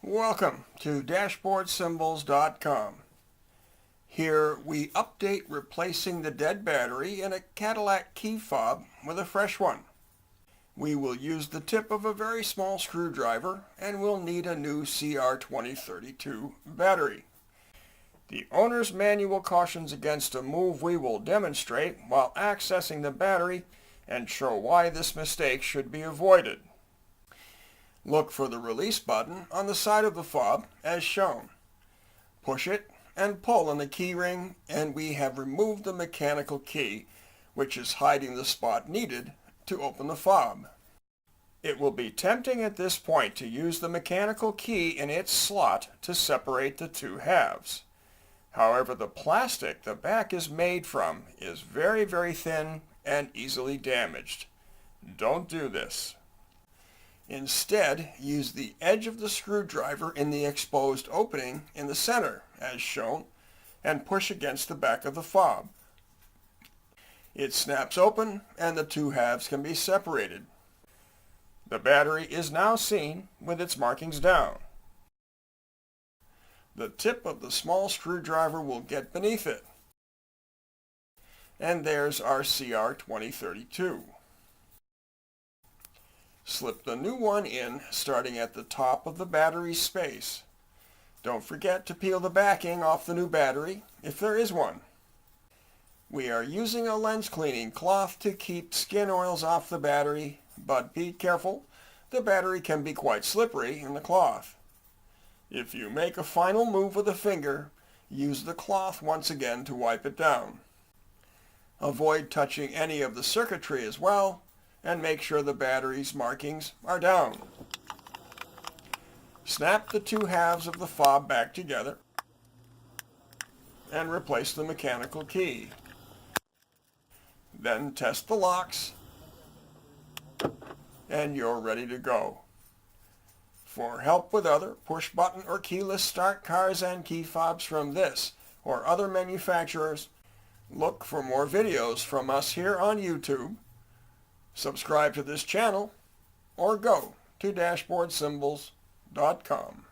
Welcome to DashboardSymbols.com. Here we update replacing the dead battery in a Cadillac key fob with a fresh one. We will use the tip of a very small screwdriver and we'll need a new CR2032 battery. The owner's manual cautions against a move we will demonstrate while accessing the battery and show why this mistake should be avoided. Look for the release button on the side of the fob as shown. Push it and pull on the key ring and we have removed the mechanical key, which is hiding the spot needed to open the fob. It will be tempting at this point to use the mechanical key in its slot to separate the two halves. However, the plastic the back is made from is very, very thin and easily damaged. Don't do this. Instead, use the edge of the screwdriver in the exposed opening in the center, as shown, and push against the back of the fob. It snaps open and the two halves can be separated. The battery is now seen with its markings down. The tip of the small screwdriver will get beneath it. And there's our CR2032. Slip the new one in, starting at the top of the battery space. Don't forget to peel the backing off the new battery, if there is one. We are using a lens cleaning cloth to keep skin oils off the battery, but be careful, the battery can be quite slippery in the cloth. If you make a final move with a finger, use the cloth once again to wipe it down. Avoid touching any of the circuitry as well, and make sure the battery's markings are down. Snap the two halves of the fob back together and replace the mechanical key. Then test the locks and you're ready to go. For help with other push-button or keyless start cars and key fobs from this or other manufacturers, look for more videos from us here on YouTube. Subscribe to this channel or go to DashboardSymbols.com.